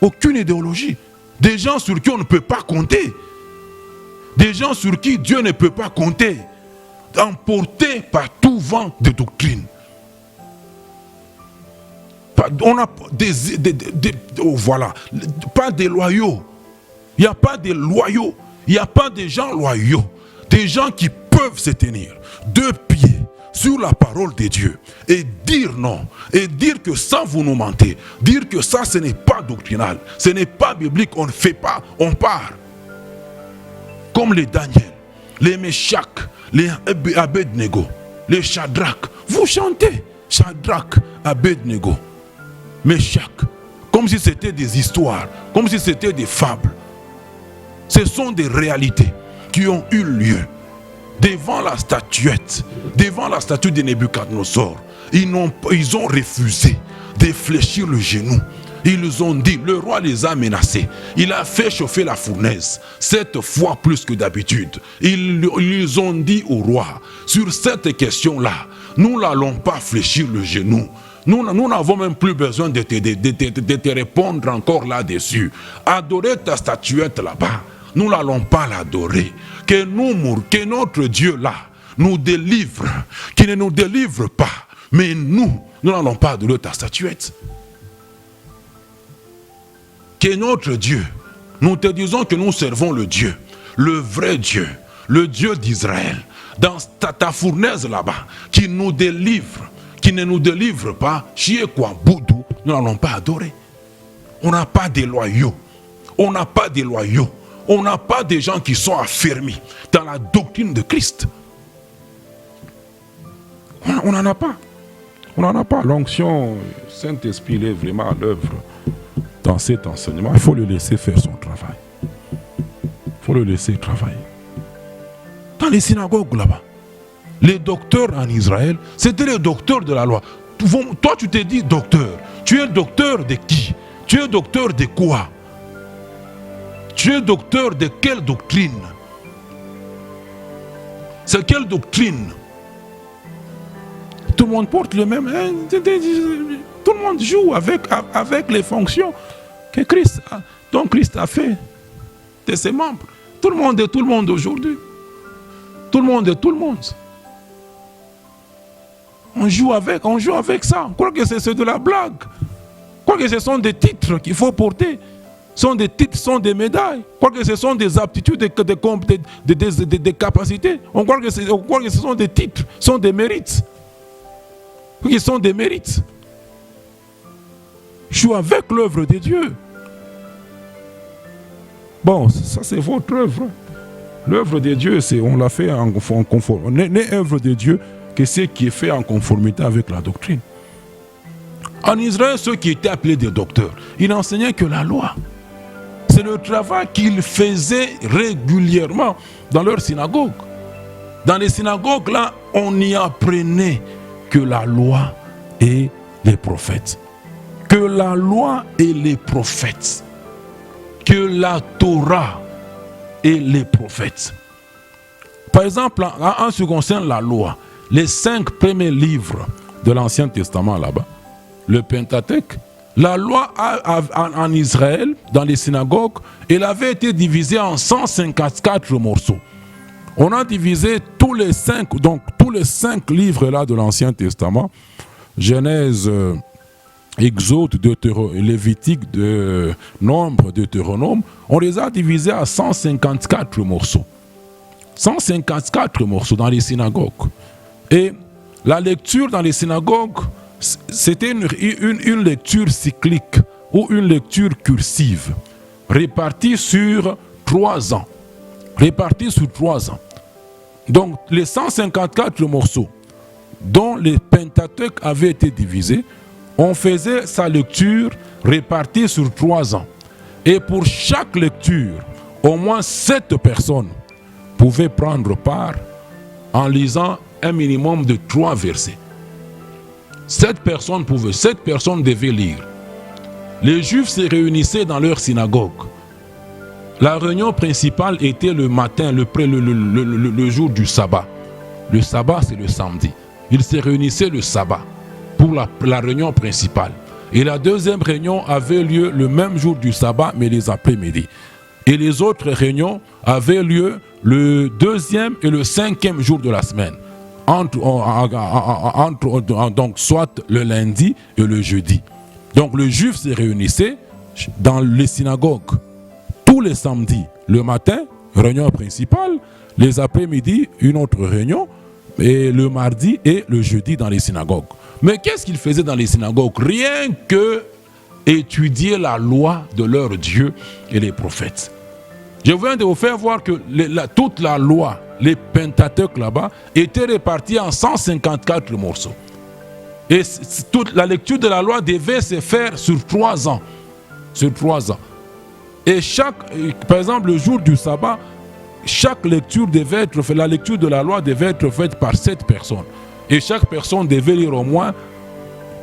Aucune idéologie. Des gens sur qui on ne peut pas compter. Des gens sur qui Dieu ne peut pas compter. Emportés par tout vent de doctrine. On a voilà, pas des loyaux. Il n'y a pas de loyaux. Il n'y a pas de gens loyaux. Des gens qui peuvent se tenir deux pieds sur la parole de Dieu et dire non. Et dire que ça, vous nous mentez. Dire que ça, ce n'est pas doctrinal. Ce n'est pas biblique. On ne fait pas. On part. Comme les Daniel, les Meshach, les Abednego, les Shadrach. Vous chantez Shadrach, Abednego. Meshach, comme si c'était des histoires, comme si c'était des fables. Ce sont des réalités qui ont eu lieu devant la statuette de Nebuchadnezzar. Ils ont refusé de fléchir le genou. Ils ont dit, le roi les a menacés. Il a fait chauffer la fournaise, 7 fois plus que d'habitude. Ils ont dit au roi, sur cette question-là, nous n'allons pas fléchir le genou. Nous n'avons même plus besoin de te répondre encore là-dessus. Adorer ta statuette là-bas, nous n'allons pas l'adorer. Que notre Dieu là nous délivre, qu'il ne nous délivre pas. Mais nous n'allons pas adorer ta statuette. Que notre Dieu, nous te disons que nous servons le Dieu, le vrai Dieu, le Dieu d'Israël, dans ta fournaise là-bas, qui nous délivre. Qui ne nous délivre pas, Boudou, nous n'allons pas adorer. On n'a pas de loyaux. On n'a pas de loyaux. On n'a pas de gens qui sont affermis dans la doctrine de Christ. On n'en a pas. On n'en a pas. L'onction, Saint-Esprit, il est vraiment à l'œuvre dans cet enseignement. Il faut le laisser faire son travail. Il faut le laisser travailler. Dans les synagogues là-bas, les docteurs en Israël, c'était les docteurs de la loi. Toi, tu te dis docteur. Tu es docteur de qui? Tu es docteur de quoi? Tu es docteur de quelle doctrine? C'est quelle doctrine? Tout le monde porte le même... Tout le monde joue avec les fonctions que Christ a, dont Christ a fait de ses membres. Tout le monde est tout le monde aujourd'hui. Tout le monde est tout le monde. On joue avec ça. On croit que c'est de la blague. On croit que ce sont des titres qu'il faut porter. Ce sont des titres, ce sont des médailles. On croit que ce sont des aptitudes, des capacités. On croit que ce sont des titres, ce sont des mérites. Ce sont des mérites. Joue avec l'œuvre de Dieu. Bon, ça c'est votre œuvre. L'œuvre de Dieu, on l'a fait en conformité. On n'est œuvre de Dieu que ce qui est fait en conformité avec la doctrine. En Israël, ceux qui étaient appelés des docteurs, ils n'enseignaient que la loi. C'est le travail qu'ils faisaient régulièrement dans leur synagogue. Dans les synagogues, là, on y apprenait que la loi et les prophètes. Que la loi et les prophètes. Que la Torah et les prophètes. Par exemple, en ce qui concerne la loi, les 5 premiers livres de l'Ancien Testament là-bas, le Pentateuque, la loi en Israël, dans les synagogues, elle avait été divisée en 154 morceaux. On a divisé tous les 5 livres là de l'Ancien Testament, Genèse, Exode, Lévitique, Nombre, Deutéronome, on les a divisés à 154 morceaux. 154 morceaux dans les synagogues. Et la lecture dans les synagogues, c'était une lecture cyclique ou une lecture cursive, répartie sur 3 ans. Donc, les 154 morceaux dont les Pentateuque avaient été divisés, on faisait sa lecture répartie sur 3 ans. Et pour chaque lecture, au moins 7 personnes pouvaient prendre part en lisant un minimum de 3 versets. 7 personnes devaient lire. Les Juifs se réunissaient dans leur synagogue. La réunion principale était le matin, le jour du sabbat. Le sabbat, c'est le samedi. Ils se réunissaient le sabbat pour la réunion principale. Et la deuxième réunion avait lieu le même jour du sabbat, mais les après-midi. Et les autres réunions avaient lieu le 2e et le 5e jour de la semaine. Donc, soit le lundi et le jeudi. Donc, les Juifs se réunissaient dans les synagogues tous les samedis, le matin, réunion principale, les après-midi, une autre réunion, et le mardi et le jeudi dans les synagogues. Mais qu'est-ce qu'ils faisaient dans les synagogues? Rien que étudier la loi de leur Dieu et les prophètes. Je viens de vous faire voir que toute la loi, les Pentateuques là-bas, était répartie en 154 morceaux. Et toute la lecture de la loi devait se faire sur 3 ans. Sur 3 ans. Et par exemple, le jour du sabbat, chaque lecture devait être faite, la lecture de la loi devait être faite par 7 personnes. Et chaque personne devait lire au moins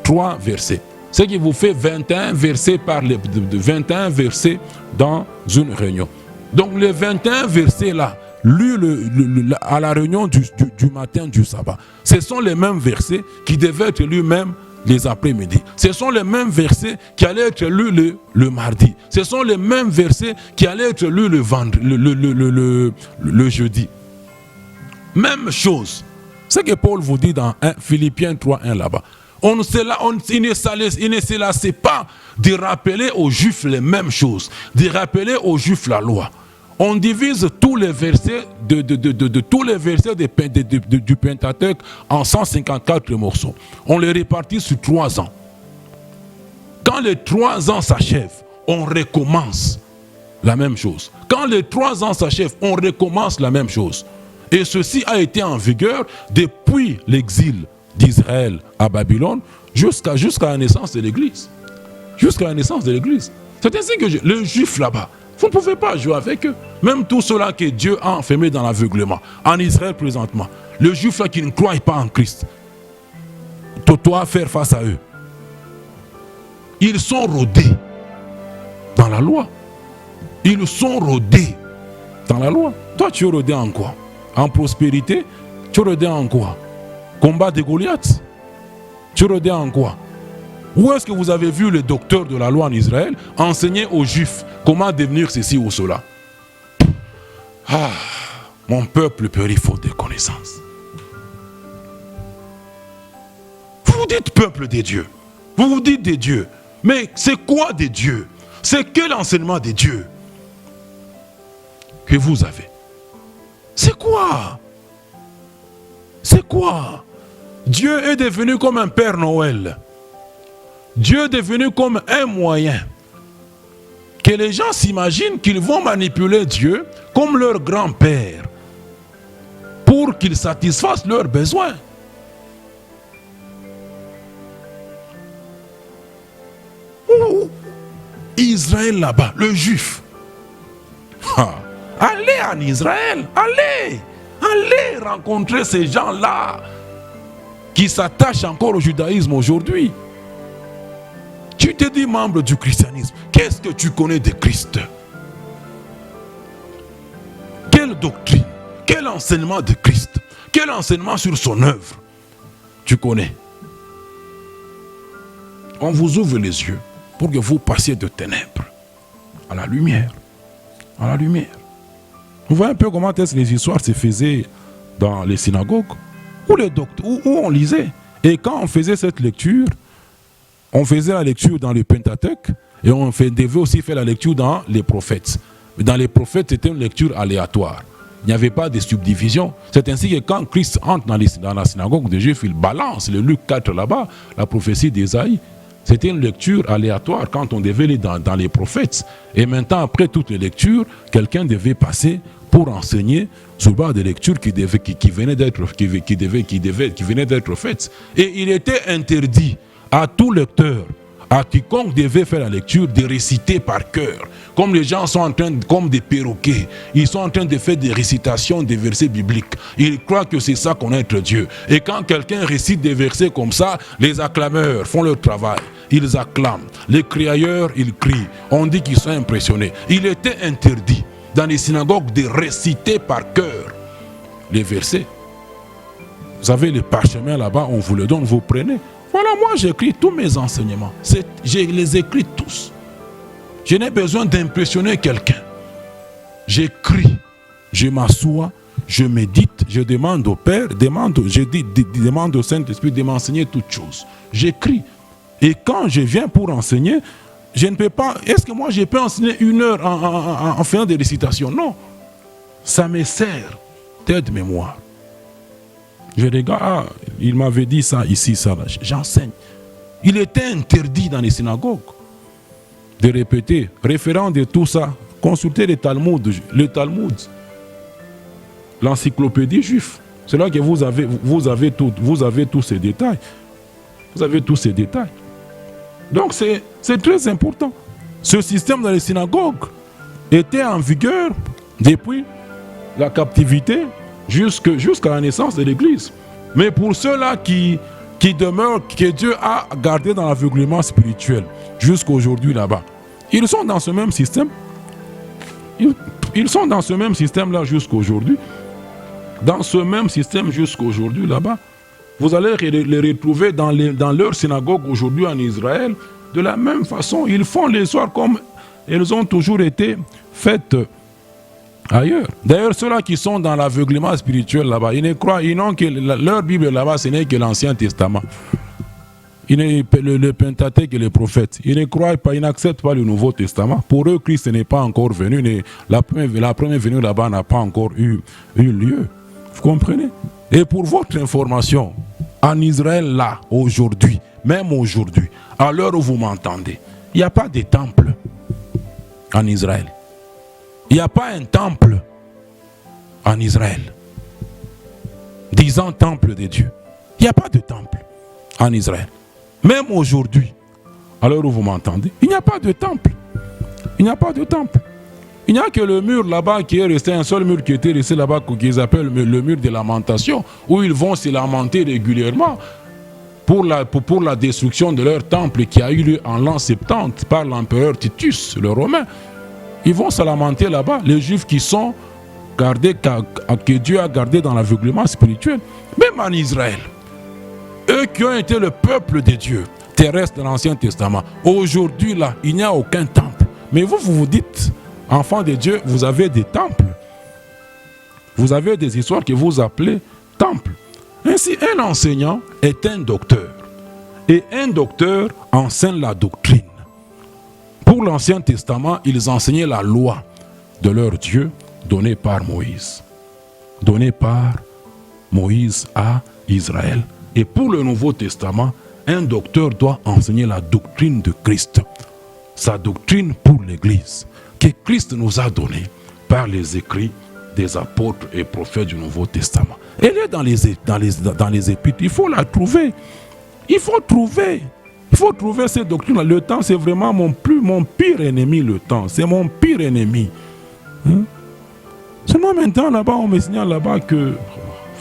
3 versets. Ce qui vous fait 21 versets, 21 versets dans une réunion. Donc les 21 versets là, lus à la réunion du matin du sabbat, ce sont les mêmes versets qui devaient être lus même les après-midi. Ce sont les mêmes versets qui allaient être lus le mardi. Ce sont les mêmes versets qui allaient être lus le vendredi, le jeudi. Même chose. C'est ce que Paul vous dit dans Philippiens 3:1 là-bas. Il ne se lassait pas de rappeler aux Juifs les mêmes choses, de rappeler aux Juifs la loi. On divise tous les versets tous les versets du Pentateuque en 154 morceaux. On les répartit sur 3 ans. Quand les 3 ans s'achèvent, on recommence la même chose. Quand les 3 ans s'achèvent, on recommence la même chose. Et ceci a été en vigueur depuis l'exil d'Israël à Babylone jusqu'à la naissance de l'Église. Jusqu'à la naissance de l'Église. C'est ainsi que les Juifs là-bas, vous ne pouvez pas jouer avec eux. Même tous ceux-là que Dieu a enfermés dans l'aveuglement. En Israël présentement. Les Juifs là qui ne croient pas en Christ. Tu dois faire face à eux. Ils sont rodés dans la loi. Ils sont rodés dans la loi. Toi, tu es rodé en quoi? En prospérité? Tu es rodé en quoi? Combat de Goliath? Tu es rodé en quoi? Où est-ce que vous avez vu le docteur de la loi en Israël enseigner aux Juifs comment devenir ceci ou cela? Ah, mon peuple périt faute de connaissance. Vous vous dites peuple des dieux. Vous vous dites des dieux. Mais c'est quoi des dieux? C'est quel enseignement des dieux que vous avez? C'est quoi? C'est quoi? Dieu est devenu comme un Père Noël. Dieu est devenu comme un moyen. Que les gens s'imaginent qu'ils vont manipuler Dieu comme leur grand-père pour qu'ils satisfassent leurs besoins. Israël là-bas, le juif. Allez en Israël, allez rencontrer ces gens-là qui s'attachent encore au judaïsme aujourd'hui. Tu te dis membre du christianisme. Qu'est-ce que tu connais de Christ? Quelle doctrine? Quel enseignement de Christ? Quel enseignement sur son œuvre tu connais? On vous ouvre les yeux pour que vous passiez de ténèbres à la lumière. À la lumière. Vous voyez un peu comment est-ce que les histoires se faisaient dans les synagogues, où on lisait. Et quand on faisait cette lecture, on faisait la lecture dans le Pentateuque et on devait aussi faire la lecture dans les prophètes. Mais dans les prophètes, c'était une lecture aléatoire. Il n'y avait pas de subdivision. C'est ainsi que quand Christ entre dans la synagogue des Juifs, il balance le Luc 4 là-bas, la prophétie d'Ésaïe. C'était une lecture aléatoire quand on devait aller dans les prophètes. Et maintenant, après toutes les lectures, quelqu'un devait passer pour enseigner sur base des lectures qui venaient d'être faites. Et il était interdit à tout lecteur, à quiconque devait faire la lecture, de réciter par cœur. Comme les gens sont en train, comme des perroquets, ils sont en train de faire des récitations des versets bibliques. Ils croient que c'est ça qu'on est être Dieu. Et quand quelqu'un récite des versets comme ça, les acclameurs font leur travail. Ils acclament. Les criailleurs, ils crient. On dit qu'ils sont impressionnés. Il était interdit dans les synagogues de réciter par cœur les versets. Vous avez les parchemins là-bas, on vous le donne, vous prenez. Voilà, moi j'écris tous mes enseignements. Je les écris tous. Je n'ai besoin d'impressionner quelqu'un. J'écris, je m'assois, je médite, je demande au Père, demande au Saint-Esprit de m'enseigner toutes choses. J'écris. Et quand je viens pour enseigner, je ne peux pas... Est-ce que moi je peux enseigner 1 heure en faisant des récitations? Non. Ça me sert d'aide-mémoire. Je regarde, il m'avait dit ça ici, ça là. J'enseigne. Il était interdit dans les synagogues de répéter. Référent de tout ça, consultez le Talmud, l'encyclopédie juive. C'est là que vous avez tous ces détails. Vous avez tous ces détails. Donc c'est très important. Ce système dans les synagogues était en vigueur depuis la captivité jusqu'à la naissance de l'Église. Mais pour ceux-là qui demeurent, que Dieu a gardé dans l'aveuglement spirituel jusqu'à aujourd'hui là-bas, ils sont dans ce même système. Ils sont dans ce même système-là jusqu'à aujourd'hui. Dans ce même système jusqu'à aujourd'hui là-bas. Vous allez les retrouver dans leur synagogue aujourd'hui en Israël. De la même façon, ils font les soirs comme elles ont toujours été faites ailleurs. D'ailleurs, ceux-là qui sont dans l'aveuglement spirituel là-bas, ils n'ont que leur Bible là-bas, ce n'est que l'Ancien Testament. Le Pentateuque et les prophètes. Ils ne croient pas, ils n'acceptent pas le Nouveau Testament. Pour eux, Christ n'est pas encore venu. La première venue là-bas n'a pas encore eu lieu. Vous comprenez? Et pour votre information, en Israël là, aujourd'hui, même aujourd'hui, à l'heure où vous m'entendez, il n'y a pas de temple en Israël. Il n'y a pas un temple en Israël disant temple de Dieu. Il n'y a pas de temple en Israël. Même aujourd'hui, à l'heure où vous m'entendez, il n'y a pas de temple. Il n'y a pas de temple. Il n'y a que le mur là-bas qui est resté, un seul mur qui était resté là-bas, qu'ils appellent le mur de lamentation, où ils vont se lamenter régulièrement pour la destruction de leur temple qui a eu lieu en l'an 70 par l'empereur Titus, le Romain. Ils vont se lamenter là-bas, les Juifs qui sont gardés, que Dieu a gardés dans l'aveuglement spirituel. Même en Israël, eux qui ont été le peuple de Dieu, terrestre de l'Ancien Testament, aujourd'hui là, il n'y a aucun temple. Mais vous dites... Enfants de Dieu, vous avez des temples. Vous avez des histoires que vous appelez temples. Ainsi, un enseignant est un docteur. Et un docteur enseigne la doctrine. Pour l'Ancien Testament, ils enseignaient la loi de leur Dieu donnée par Moïse. Donnée par Moïse à Israël. Et pour le Nouveau Testament, un docteur doit enseigner la doctrine de Christ. Sa doctrine pour l'Église. Que Christ nous a donné par les écrits des apôtres et prophètes du Nouveau Testament. Elle est dans les épîtres. Il faut la trouver. Il faut trouver cette doctrine. Le temps, c'est vraiment mon pire ennemi, le temps. C'est mon pire ennemi. Seulement maintenant, là-bas, on me signale là-bas que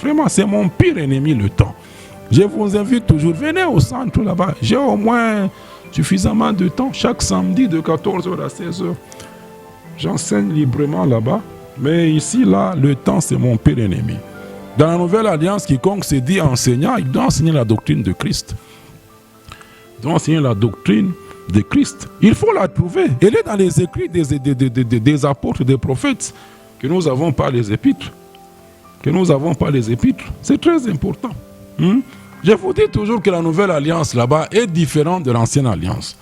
vraiment, c'est mon pire ennemi, le temps. Je vous invite toujours, venez au centre là-bas. J'ai au moins suffisamment de temps, chaque samedi de 14h à 16h. J'enseigne librement là-bas, mais ici, là, le temps, c'est mon pire ennemi. Dans la nouvelle alliance, quiconque se dit enseignant, il doit enseigner la doctrine de Christ. Il doit enseigner la doctrine de Christ. Il faut la trouver. Elle est dans les écrits des apôtres, des prophètes, que nous n'avons pas les épîtres. Que nous n'avons pas les épîtres. C'est très important. Je vous dis toujours que la nouvelle alliance là-bas est différente de l'ancienne alliance.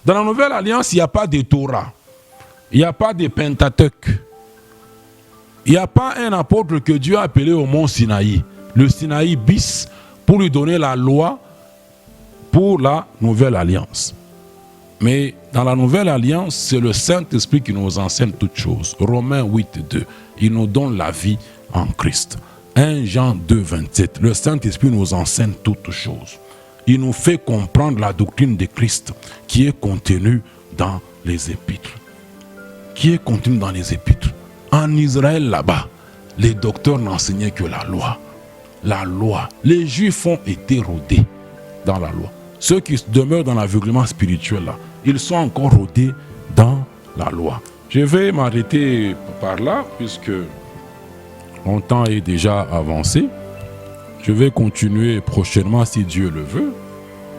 Dans la nouvelle alliance, il n'y a pas de Torah. Il n'y a pas de Pentateuque. Il n'y a pas un apôtre que Dieu a appelé au mont Sinaï, le Sinaï bis, pour lui donner la loi pour la nouvelle alliance. Mais dans la nouvelle alliance, c'est le Saint-Esprit qui nous enseigne toutes choses. Romains 8, 2, il nous donne la vie en Christ. 1 Jean 2, 27, le Saint-Esprit nous enseigne toutes choses. Il nous fait comprendre la doctrine de Christ qui est contenue dans les épîtres. Qui est contenue dans les épîtres. En Israël, là-bas, les docteurs n'enseignaient que la loi. La loi. Les Juifs ont été rodés dans la loi. Ceux qui demeurent dans l'aveuglement spirituel, là, ils sont encore rodés dans la loi. Je vais m'arrêter par là, puisque mon temps est déjà avancé. Je vais continuer prochainement, si Dieu le veut,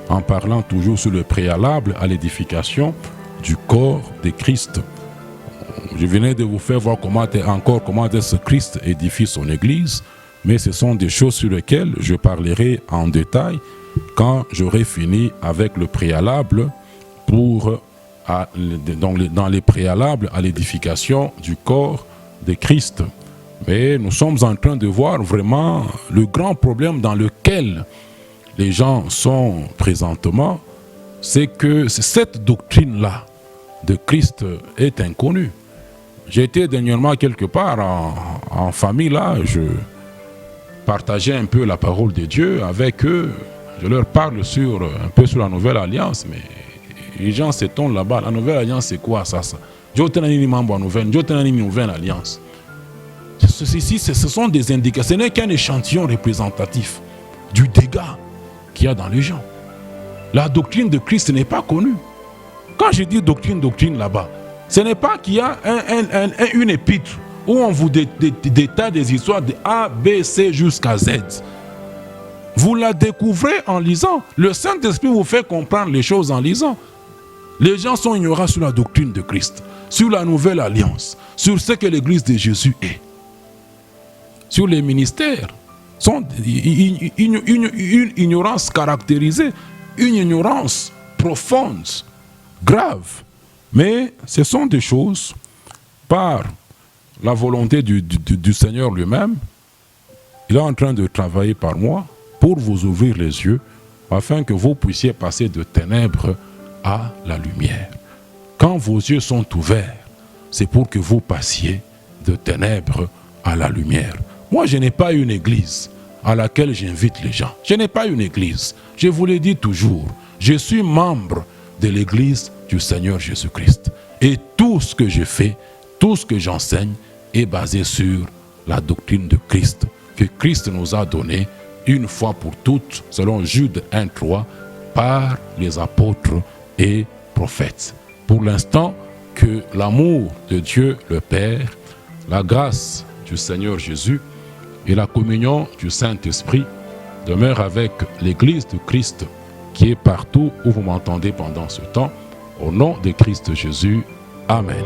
en parlant toujours sur le préalable à l'édification du corps de Christ. Je venais de vous faire voir comment est-ce que Christ édifie son Église, mais ce sont des choses sur lesquelles je parlerai en détail quand j'aurai fini avec le préalable dans les préalables à l'édification du corps de Christ. Mais nous sommes en train de voir vraiment le grand problème dans lequel les gens sont présentement, c'est que cette doctrine-là de Christ est inconnue. J'ai été dernièrement quelque part en famille, là, je partageais un peu la parole de Dieu avec eux. Je leur parle un peu sur la nouvelle alliance, mais les gens s'étonnent là-bas. La nouvelle alliance, c'est quoi ça? Dieu t'a donné une nouvelle alliance. Ce sont des indications. Ce n'est qu'un échantillon représentatif du dégât qu'il y a dans les gens. La doctrine de Christ n'est pas connue. Quand je dis doctrine là-bas, ce n'est pas qu'il y a une épître où on vous détaille des histoires de A, B, C jusqu'à Z. Vous la découvrez en lisant. Le Saint-Esprit vous fait comprendre les choses en lisant. Les gens sont ignorants sur la doctrine de Christ, sur la nouvelle alliance, sur ce que l'Église de Jésus est. Sur les ministères, sont une ignorance caractérisée, une ignorance profonde, grave. Mais ce sont des choses, par la volonté du Seigneur lui-même, il est en train de travailler par moi pour vous ouvrir les yeux, afin que vous puissiez passer de ténèbres à la lumière. Quand vos yeux sont ouverts, c'est pour que vous passiez de ténèbres à la lumière. Moi, je n'ai pas une église à laquelle j'invite les gens. Je n'ai pas une église. Je vous le dis toujours. Je suis membre de l'église du Seigneur Jésus-Christ. Et tout ce que je fais, tout ce que j'enseigne est basé sur la doctrine de Christ, que Christ nous a donnée une fois pour toutes, selon Jude 1:3, par les apôtres et prophètes. Pour l'instant, que l'amour de Dieu le Père, la grâce du Seigneur Jésus et la communion du Saint-Esprit demeurent avec l'Église de Christ qui est partout où vous m'entendez pendant ce temps. Au nom de Christ Jésus, Amen.